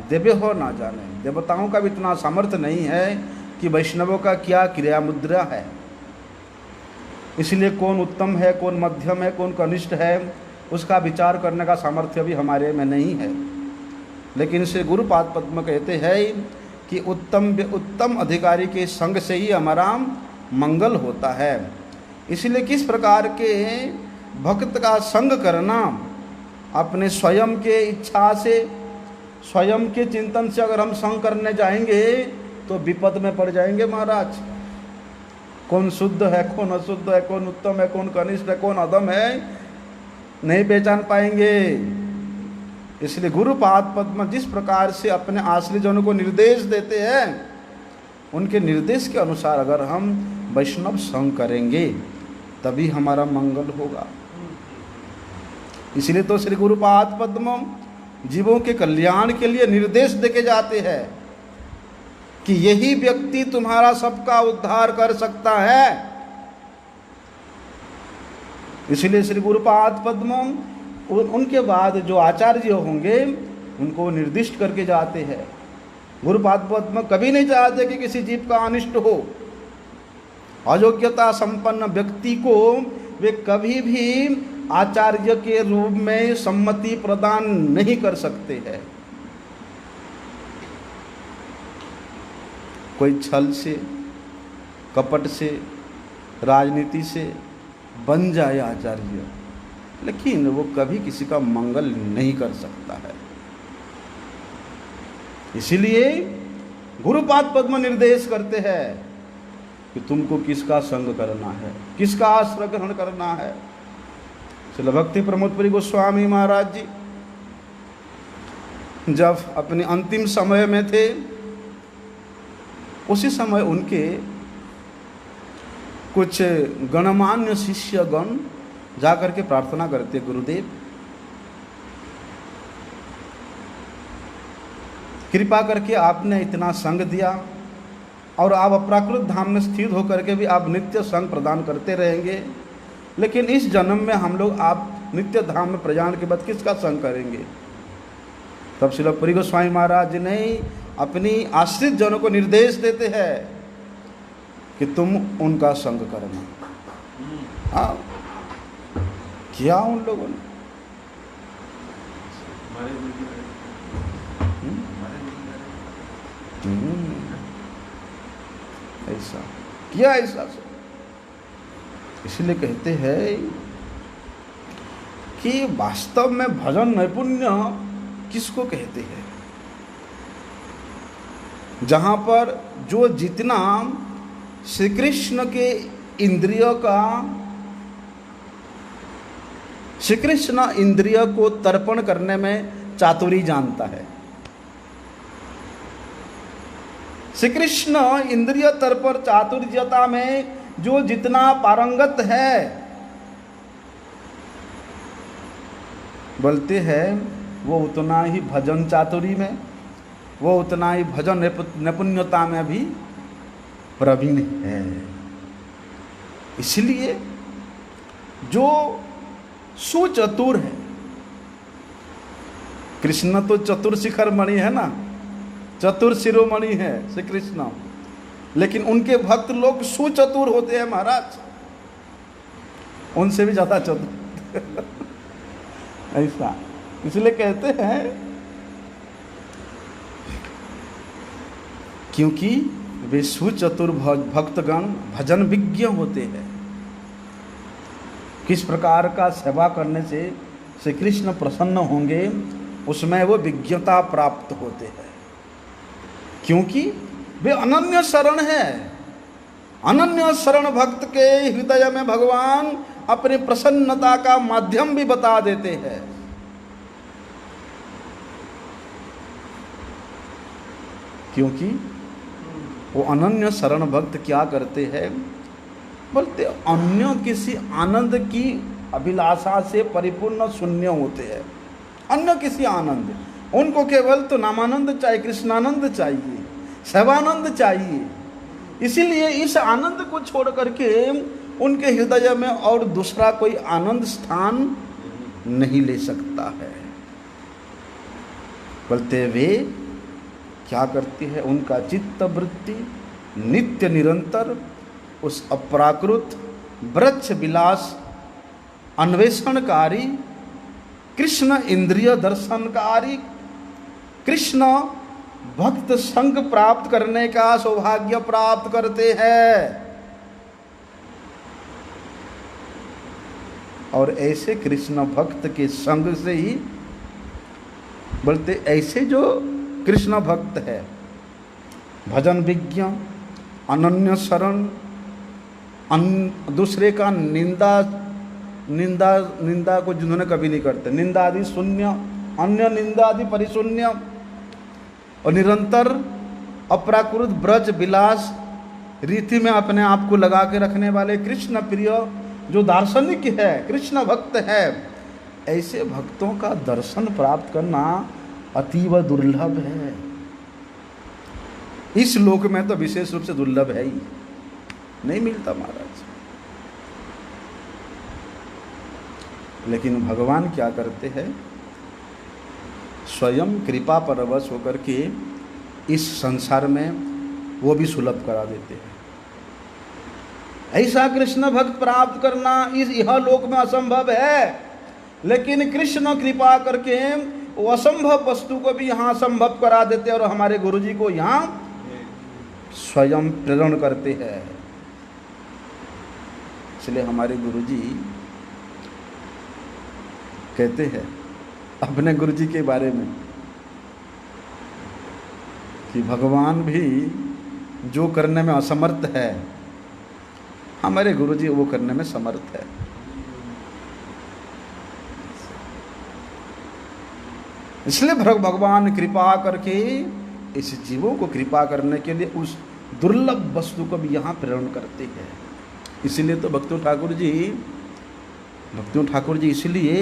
[SPEAKER 1] देवे हो ना जाने, देवताओं का भी इतना सामर्थ्य नहीं है कि वैष्णवों का क्या क्रिया मुद्रा है। इसलिए कौन उत्तम है, कौन मध्यम है, कौन कनिष्ठ है, उसका विचार करने का सामर्थ्य भी हमारे में नहीं है। लेकिन इसे गुरुपाद पद्म कहते हैं कि उत्तम अधिकारी के संग से ही हमारा मंगल होता है। इसलिए किस प्रकार के भक्त का संग करना, अपने स्वयं के इच्छा से, स्वयं के चिंतन से अगर हम संग करने जाएंगे तो विपद में पड़ जाएंगे महाराज। कौन शुद्ध है, कौन अशुद्ध है, कौन उत्तम है, कौन कनिष्ठ है, कौन अधम है, नहीं पहचान पाएंगे। इसलिए गुरुपाद पद्म जिस प्रकार से अपने आश्रितजनों को निर्देश देते हैं, उनके निर्देश के अनुसार अगर हम वैष्णव संग करेंगे तभी हमारा मंगल होगा। इसलिए तो श्री गुरुपाद पद्म जीवों के कल्याण के लिए निर्देश देके जाते हैं कि यही व्यक्ति तुम्हारा सबका उद्धार कर सकता है। इसलिए श्री गुरुपाद पद्म उनके बाद जो आचार्य होंगे उनको निर्दिष्ट करके जाते हैं। गुरुपाद पद्म कभी नहीं चाहते कि किसी जीव का अनिष्ट हो। अयोग्यता संपन्न व्यक्ति को वे कभी भी आचार्य के रूप में सम्मति प्रदान नहीं कर सकते हैं। कोई छल से, कपट से, राजनीति से बन जाए आचार्य, लेकिन वो कभी किसी का मंगल नहीं कर सकता है। इसीलिए गुरुपाद पद्म निर्देश करते हैं कि तुमको किसका संग करना है, किसका आश्रय ग्रहण करना है। श्रील भक्ति प्रमोदपुरी गोस्वामी महाराज जी जब अपने अंतिम समय में थे, उसी समय उनके कुछ गणमान्य शिष्यगण जाकर के प्रार्थना करते, गुरुदेव कृपा करके आपने इतना संग दिया और आप अपराकृत धाम में स्थित होकर के भी आप नित्य संग प्रदान करते रहेंगे, लेकिन इस जन्म में हम लोग आप नित्य धाम में प्रयाण के बाद किसका संग करेंगे। तब श्रील पुरी गोस्वामी महाराज जी ने अपनी आश्रित जनों को निर्देश देते हैं कि तुम उनका संग करना। हाँ, किया उन लोगों ने। ऐसा किया, ऐसा से इसलिए कहते हैं कि वास्तव में भजन नैपुण्य किसको कहते हैं, जहां पर जो जितना श्री कृष्ण के इंद्रियों का, श्री कृष्ण इंद्रिय को तर्पण करने में चातुरी जानता है। श्री कृष्ण इंद्रिय तर्पण चातुर्यता में जो जितना पारंगत है, बोलते हैं वो उतना ही भजन चातुरी में, वो उतना ही भजन नैपुण्यता में भी प्रवीण है। इसलिए जो सुचतुर है, कृष्ण तो चतुर शिखर मणि है ना, चतुर शिरोमणि है श्री कृष्ण, लेकिन उनके भक्त लोग सुचतुर होते हैं महाराज, उनसे भी ज्यादा चतुर ऐसा। इसलिए कहते हैं क्योंकि वे सुचतुर भक्तगण भजन विज्ञ होते हैं। किस प्रकार का सेवा करने से श्री कृष्ण प्रसन्न होंगे, उसमें वो विज्ञता प्राप्त होते हैं, क्योंकि वे अनन्य शरण है। अनन्य शरण भक्त के हृदय में भगवान अपनी प्रसन्नता का माध्यम भी बता देते हैं। क्योंकि वो अनन्य शरण भक्त क्या करते हैं, बोलते अन्य किसी आनंद की अभिलाषा से परिपूर्ण शून्य होते हैं। अन्य किसी आनंद, उनको केवल तो नामानंद चाहिए, कृष्णानंद चाहिए, सेवानंद चाहिए। इसीलिए इस आनंद को छोड़ करके उनके हृदय में और दूसरा कोई आनंद स्थान नहीं ले सकता है। बोलते वे क्या करती है, उनका चित्त वृत्ति नित्य निरंतर उस अपराकृत वृक्ष विलास अन्वेषणकारी, कृष्ण इंद्रिय दर्शनकारी, कृष्ण भक्त संग प्राप्त करने का सौभाग्य प्राप्त करते हैं। और ऐसे कृष्ण भक्त के संग से ही, बोलते ऐसे जो कृष्ण भक्त है, भजन विज्ञ, अनन्य शरण, दूसरे का निंदा को जिन्होंने कभी नहीं करते, निंदा आदि शून्य, अन्य निंदा आदि परिशून्य, और निरंतर अपराकृत ब्रज विलास रीति में अपने आप को लगा के रखने वाले कृष्ण प्रिय जो दार्शनिक है, कृष्ण भक्त है, ऐसे भक्तों का दर्शन प्राप्त करना अतीव दुर्लभ है। इस लोक में तो विशेष रूप से दुर्लभ है ही, नहीं मिलता महाराज। लेकिन भगवान क्या करते हैं, स्वयं कृपा परवश होकर के इस संसार में वो भी सुलभ करा देते हैं। ऐसा कृष्ण भक्त प्राप्त करना इस यह लोक में असंभव है, लेकिन कृष्ण कृपा करके वो असंभव वस्तु को भी यहाँ संभव करा देते हैं और हमारे गुरुजी को यहाँ स्वयं प्रेरण करते हैं। इसलिए हमारे गुरुजी कहते हैं अपने गुरुजी के बारे में कि भगवान भी जो करने में असमर्थ है, हमारे गुरुजी वो करने में समर्थ है। इसलिए भगवान कृपा करके इस जीवों को कृपा करने के लिए उस दुर्लभ वस्तु को भी यहाँ प्रेरण करते हैं। इसलिए तो भक्तों ठाकुर जी इसलिए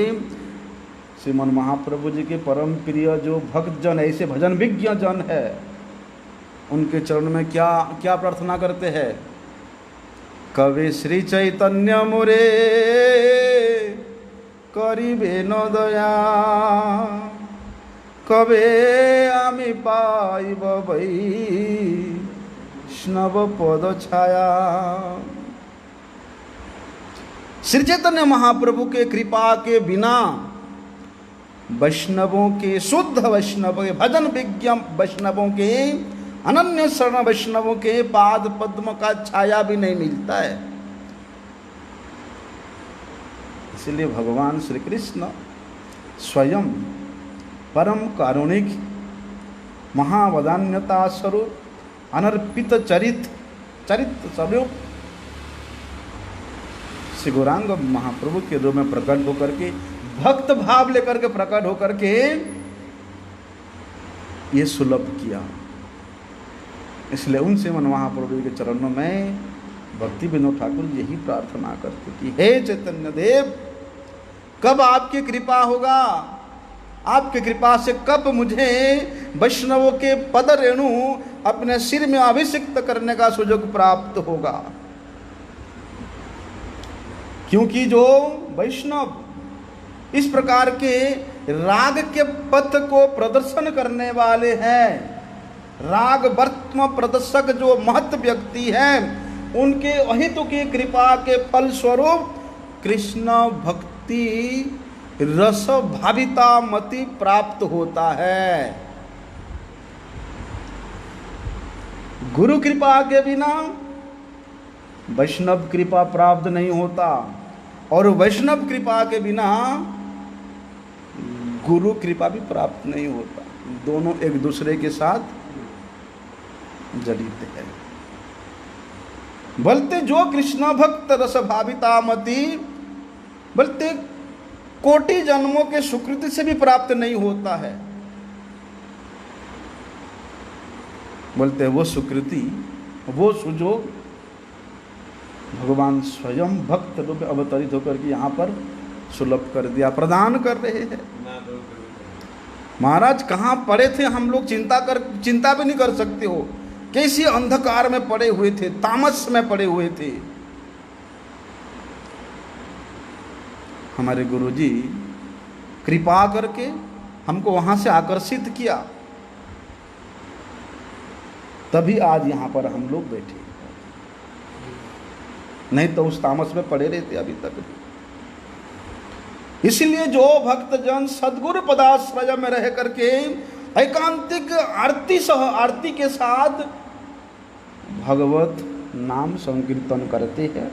[SPEAKER 1] श्रीमन महाप्रभु जी के परम प्रिय जो भक्त जन, ऐसे भजन विज्ञ जन है, उनके चरण में क्या क्या प्रार्थना करते हैं? कवे श्री चैतन्य मोरे करिबे न दया, कबे आमी पाइब वैष्णव पद छाया। श्री चैतन्य महाप्रभु के कृपा के बिना वैष्णवों के, शुद्ध वैष्णव के, भजन विज्ञ वैष्णवों के, अनन्य शरण वैष्णवों के पाद पद्म का छाया भी नहीं मिलता है। इसलिए भगवान श्री कृष्ण स्वयं परम कारुणिक, महावदान्यता स्वरूप, अनर्पित चरित्र स्वरूप श्री गौरांग महाप्रभु के रूप में प्रकट होकर के, भक्त भाव लेकर के प्रकट होकर के ये सुलभ किया। इसलिए उनसे मन महाप्रभु के चरणों में भक्ति विनोद ठाकुर यही प्रार्थना करते कि हे चैतन्य देव, कब आपकी कृपा होगा? आपकी कृपा से कब मुझे वैष्णवों के पद रेणु अपने सिर में अभिषिक्त करने का सुयोग प्राप्त होगा? क्योंकि जो वैष्णव इस प्रकार के राग के पथ को प्रदर्शन करने वाले हैं, राग वर्त्म प्रदर्शक जो महत् व्यक्ति हैं, उनके अहित की कृपा के फल स्वरूप कृष्ण भक्ति रस भाविता मति प्राप्त होता है। गुरु कृपा के बिना वैष्णव कृपा प्राप्त नहीं होता, और वैष्णव कृपा के बिना गुरु कृपा भी प्राप्त नहीं होता। दोनों एक दूसरे के साथ जड़ित है। बोलते जो कृष्ण भक्त रस भाविता मति, बोलते कोटि जन्मों के सुकृति से भी प्राप्त नहीं होता है। बोलते वो सुकृति, वो सुजोग भगवान स्वयं भक्त रूप में अवतरित होकर के यहाँ पर सुलभ कर दिया, प्रदान कर रहे हैं। महाराज कहाँ पड़े थे हम लोग, चिंता भी नहीं कर सकते हो। कैसी अंधकार में पड़े हुए थे, तामस में पड़े हुए थे। हमारे गुरुजी कृपा करके हमको वहाँ से आकर्षित किया, तभी आज यहाँ पर हम लोग बैठे, नहीं तो उस तामस में पड़े रहते अभी तक। इसलिए जो भक्तजन सद्गुरु पदाश्रय में रह करके एकांतिक आरती के साथ भगवत नाम संकीर्तन करते हैं,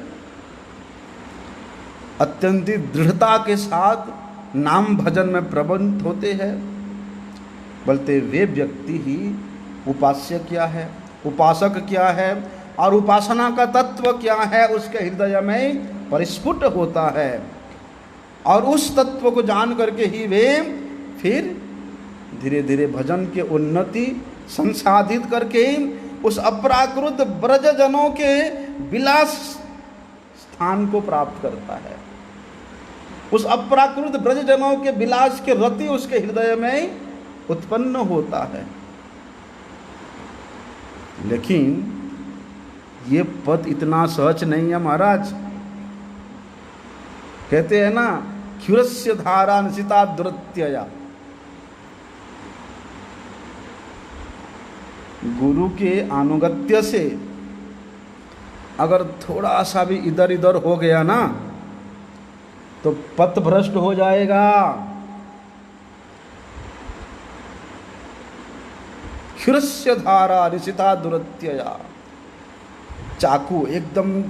[SPEAKER 1] अत्यंत दृढ़ता के साथ नाम भजन में प्रबंध होते हैं, बोलते वे व्यक्ति ही उपास्य क्या है, उपासक क्या है, और उपासना का तत्व क्या है उसके हृदय में परिस्फुट होता है। और उस तत्व को जान करके ही वे फिर धीरे धीरे भजन के उन्नति संसाधित करके उस अपराकृत ब्रजजनों के विलास स्थान को प्राप्त करता है। उस अपराकृत ब्रजजनों के विलास के रति उसके हृदय में उत्पन्न होता है। लेकिन ये पद इतना सहज नहीं है महाराज। कहते हैं ना, क्षुरस्य धारा निशिता दुरत्यया। गुरु के अनुगत्य से अगर थोड़ा सा भी इधर इधर हो गया ना तो पथ भ्रष्ट हो जाएगा। क्षुरस्य धारा निशिता दुरत्यया। चाकू एकदम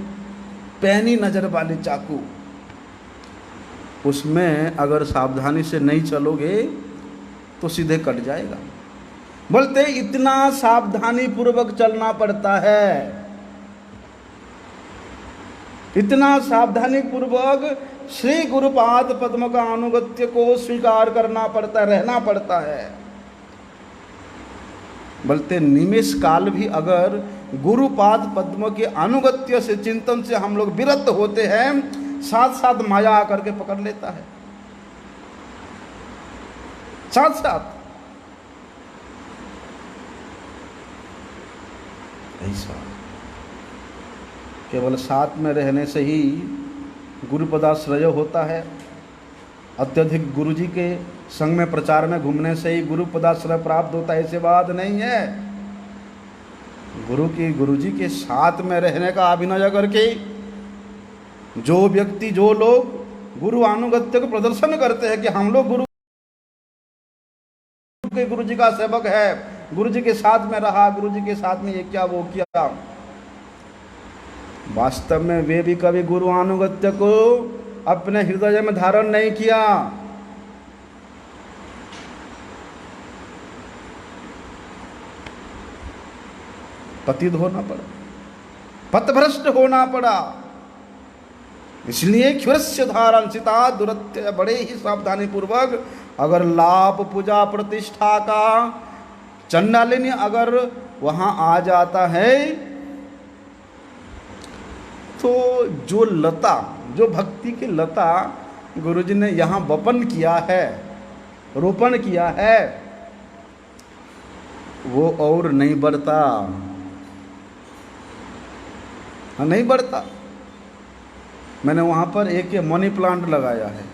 [SPEAKER 1] पैनी नजर वाले चाकू, उसमें अगर सावधानी से नहीं चलोगे तो सीधे कट जाएगा। बोलते इतना सावधानी पूर्वक चलना पड़ता है, इतना सावधानी पूर्वक श्री गुरुपाद पद्म का अनुगत्य को स्वीकार करना पड़ता, रहना पड़ता है। बोलते निमेष काल भी अगर गुरुपाद पद्म के अनुगत्य से, चिंतन से हम लोग विरत होते हैं, साथ साथ माया आकर के पकड़ लेता है, साथ साथ। ऐसा केवल साथ में रहने से ही गुरुपदाश्रय होता है, अत्यधिक गुरुजी के संग में प्रचार में घूमने से ही गुरुपदाश्रय प्राप्त होता है, ऐसे बात नहीं है। गुरुजी के साथ में रहने का अभिनय करके जो व्यक्ति, जो लोग गुरु अनुगत्य को प्रदर्शन करते हैं कि हम लोग गुरुजी का सेवक है, गुरुजी के साथ में रहा, गुरुजी के साथ में ये किया वो किया, वास्तव में वे भी कभी गुरु अनुगत्य को अपने हृदय में धारण नहीं किया। पतित होना पड़ा, पथभ्रष्ट होना पड़ा। इसलिए क्षुरस्य धारणसिता दुरत्य, बड़े ही सावधानी पूर्वक अगर लाभ पूजा प्रतिष्ठा का चंडालिनी अगर वहां आ जाता है तो जो लता, जो भक्ति की लता गुरुजी ने यहाँ वपन किया है, रोपण किया है, वो और नहीं बढ़ता, नहीं बढ़ता। मैंने वहाँ पर एक मनी प्लांट लगाया है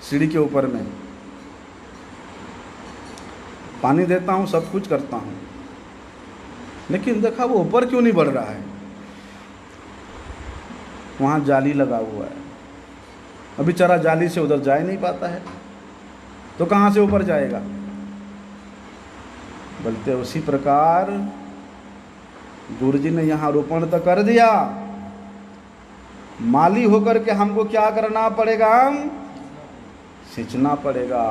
[SPEAKER 1] सीढ़ी के ऊपर में, पानी देता हूँ, सब कुछ करता हूँ, लेकिन देखा वो ऊपर क्यों नहीं बढ़ रहा है। वहाँ जाली लगा हुआ है, अब बेचारा जाली से उधर जा ही नहीं पाता है, तो कहाँ से ऊपर जाएगा। बोलते उसी प्रकार गुरुजी ने यहाँ रोपण तो कर दिया, माली होकर के हमको क्या करना पड़ेगा, सींचना पड़ेगा।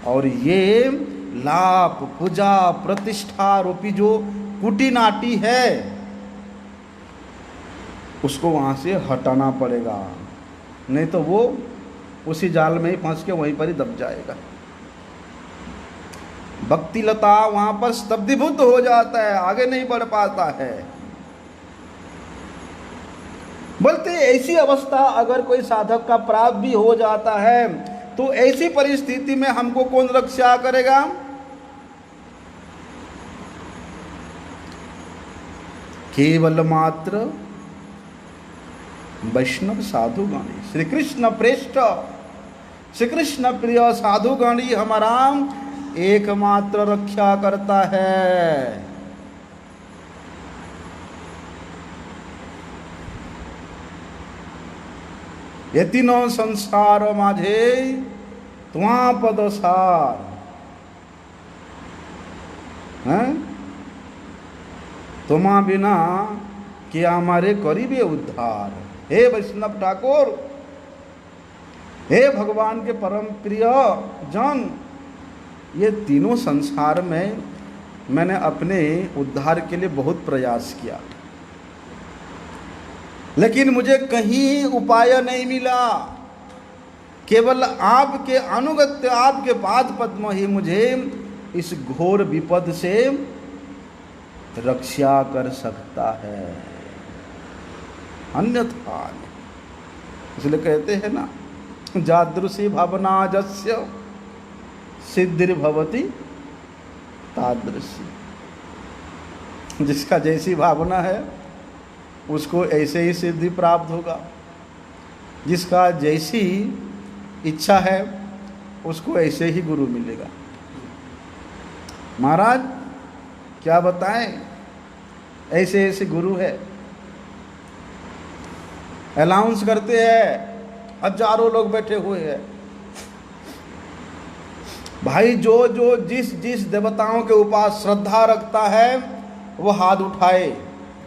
[SPEAKER 1] और ये लाभ पूजा प्रतिष्ठा रूपी जो कुटी नाटी है उसको वहाँ से हटाना पड़ेगा, नहीं तो वो उसी जाल में ही फंस के वहीं पर ही दब जाएगा। भक्ति लता वहाँ पर स्तब्धीभूत हो जाता है, आगे नहीं बढ़ पाता है। बोलते ऐसी अवस्था अगर कोई साधक का प्राप्त भी हो जाता है तो ऐसी परिस्थिति में हमको कौन रक्षा करेगा। केवल मात्र वैष्णव साधुगणी, श्री कृष्ण प्रेष्ठ, श्री कृष्ण प्रिय साधुगणी हमारा एकमात्र रक्षा करता है। ये तीनों संसार माझे त्वा पदसार हैं, तुमा बिना कि हमारे करीबे उद्धार। हे वैष्णव ठाकुर, हे भगवान के परम प्रिय जन, ये तीनों संसार में मैंने अपने उद्धार के लिए बहुत प्रयास किया, लेकिन मुझे कहीं उपाय नहीं मिला। केवल आपके अनुगत्य, आपके पाद पद्म ही मुझे इस घोर विपद से रक्षा कर सकता है, अन्यथा। इसलिए कहते हैं ना, जादृशी भावना जस्य सिद्धिर्भवति तादृशी। जिसका जैसी भावना है उसको ऐसे ही सिद्धि प्राप्त होगा, जिसका जैसी इच्छा है उसको ऐसे ही गुरु मिलेगा। महाराज क्या बताएं, ऐसे ऐसे गुरु है, अनाउंस करते हैं, हजारों लोग बैठे हुए हैं। भाई जो जो जिस जिस देवताओं के ऊपर श्रद्धा रखता है वो हाथ उठाए।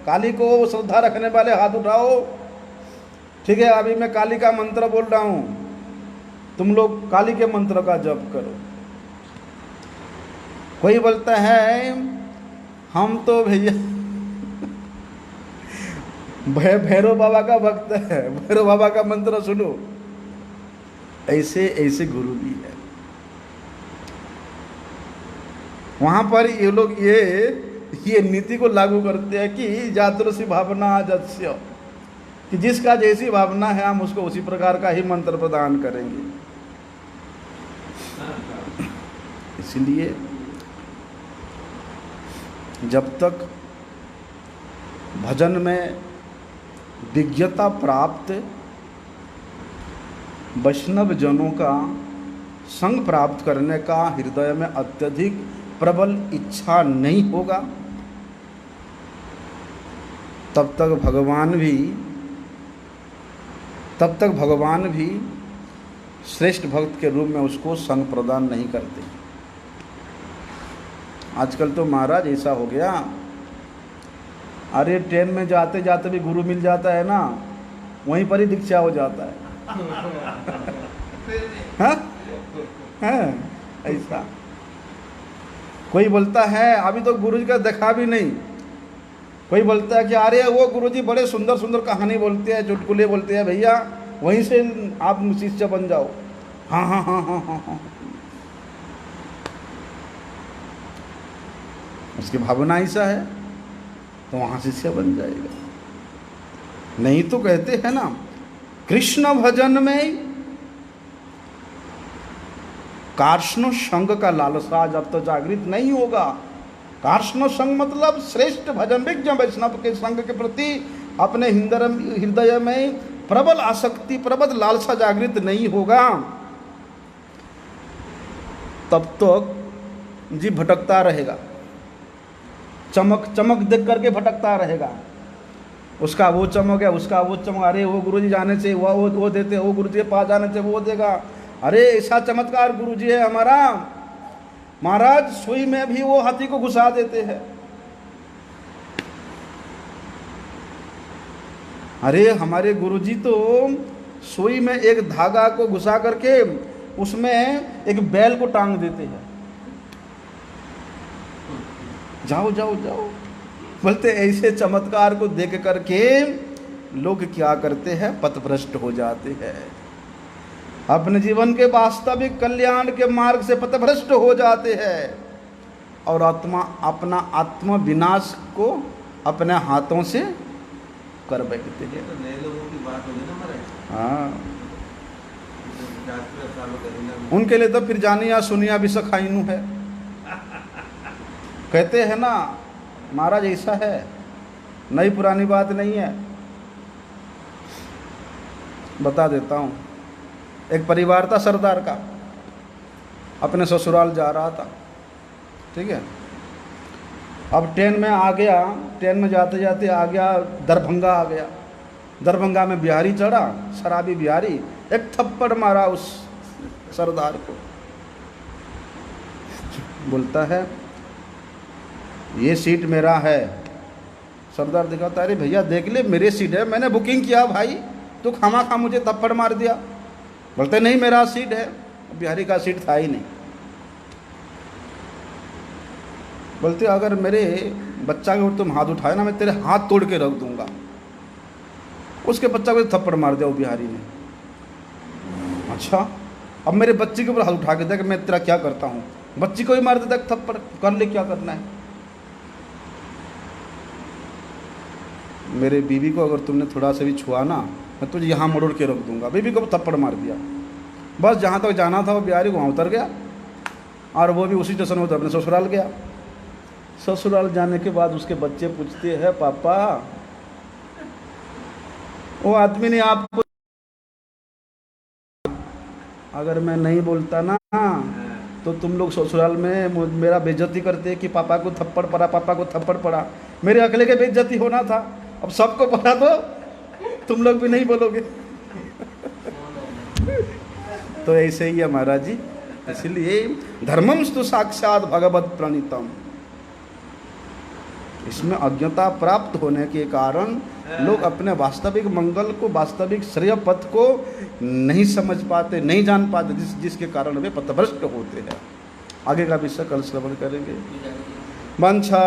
[SPEAKER 1] काली को श्रद्धा रखने वाले हाथ उठाओ, ठीक है, अभी मैं काली का मंत्र बोल रहा हूँ, तुम लोग काली के मंत्र का जप करो। कोई बोलता है हम तो भैया भैरव बाबा का भक्त है, भैरव बाबा का मंत्र सुनो। ऐसे ऐसे गुरु भी है। वहां पर ये लोग ये नीति को लागू करते हैं कि जातृसी भावना जस्य, कि जिसका जैसी भावना है हम उसको उसी प्रकार का ही मंत्र प्रदान करेंगे। इसलिए जब तक भजन में विज्ञता प्राप्त वैष्णव जनों का संग प्राप्त करने का हृदय में अत्यधिक प्रबल इच्छा नहीं होगा, तब तक भगवान भी श्रेष्ठ भक्त के रूप में उसको संग प्रदान नहीं करते। आजकल तो महाराज ऐसा हो गया, अरे ट्रेन में जाते जाते भी गुरु मिल जाता है ना, वहीं पर ही दीक्षा हो जाता है। हाँ? ऐसा कोई बोलता है अभी तो गुरु जी का देखा भी नहीं, कोई बोलता है कि अरे वो गुरु जी बड़े सुंदर सुंदर कहानी बोलते हैं, चुटकुले बोलते हैं, भैया वहीं से आप शिष्य बन जाओ। हाँ हाँ हाँ हाँ हाँ हाँ, उसकी भावना ऐसा है तो वहाँ शिष्य बन जाएगा। नहीं तो कहते हैं ना, कृष्ण भजन में कार्ष्ण संग का लालसा जब तक जागृत नहीं होगा, कार्ष्ण संग मतलब श्रेष्ठ भजन विज्ञ वैष्णव के संग के प्रति अपने हृदय में प्रबल आसक्ति, प्रबल लालसा जागृत नहीं होगा, तब तक जीव भटकता रहेगा, चमक देख करके भटकता रहेगा। उसका वो चमक है, उसका वो चमक, अरे वो गुरुजी जाने से वो देते, वो गुरुजी के पास जाने से वो देगा, अरे ऐसा चमत्कार गुरुजी है हमारा। महाराज सुई में भी वो हाथी को घुसा देते हैं। अरे हमारे गुरुजी तो सुई में एक धागा को घुसा करके उसमें एक बैल को टांग देते हैं। जाओ जाओ जाओ, बोलते ऐसे चमत्कार को देख करके लोग क्या करते हैं, पथभ्रष्ट हो जाते हैं, अपने जीवन के वास्तविक कल्याण के मार्ग से पथभ्रष्ट हो जाते हैं और अपना आत्म विनाश को अपने हाथों से कर बैठते हैं।
[SPEAKER 2] तो नए लोगों की बात होगी ना हमारे।
[SPEAKER 1] हाँ, उनके लिए तो फिर जानिया सुनिया भी सखाइनू है। कहते हैं ना महाराज ऐसा है, नई पुरानी बात नहीं है। बता देता हूँ, एक परिवार था सरदार का, अपने ससुराल जा रहा था, ठीक है। अब ट्रेन में आ गया, ट्रेन में जाते जाते आ गया दरभंगा आ गया। दरभंगा में बिहारी चढ़ा, शराबी बिहारी, एक थप्पड़ मारा उस सरदार को। बोलता है ये सीट मेरा है। सरदार दिखाता, अरे भैया देख ले मेरी सीट है, मैंने बुकिंग किया भाई, तो खामा मुझे थप्पड़ मार दिया। बोलते नहीं मेरा सीट है। बिहारी का सीट था ही नहीं। बोलते अगर मेरे बच्चा के ऊपर तुम हाथ उठाए ना, मैं तेरे हाथ तोड़ के रख दूंगा। उसके बच्चा को थप्पड़ मार दिया वो बिहारी ने। अच्छा, अब मेरे बच्चे के ऊपर हाथ उठा के देख मैं तेरा क्या करता हूँ। बच्ची को ही मार देता थप्पड़, कर ले क्या करना है। मेरे बीवी को अगर तुमने थोड़ा सा भी छुआ ना, मैं तुझे यहाँ मरोड़ के रख दूंगा। बीवी को थप्पड़ मार दिया। बस जहाँ तक जाना था वो बिहारी वहाँ उतर गया और वो भी उसी स्टेशन में अपने ससुराल गया। ससुराल जाने के बाद उसके बच्चे पूछते हैं, पापा वो आदमी ने आपको, अगर मैं नहीं बोलता ना तो तुम लोग ससुराल में मेरा बेइज्जती करते कि पापा को थप्पड़ पड़ा, पापा को थप्पड़ पड़ा। मेरे अकेले के बेइज्जती होना था, अब सबको पता तो तुम लोग भी नहीं बोलोगे। तो ऐसे ही है महाराज जी। इसलिए धर्मम स्तु साक्षात भगवत प्रणीतम, इसमें अज्ञता प्राप्त होने के कारण लोग अपने वास्तविक मंगल को, वास्तविक श्रेय पथ को नहीं समझ पाते, नहीं जान पाते, जिसके कारण वे पथभ्रष्ट होते हैं। आगे का विषय कल श्रवण करेंगे। वंशा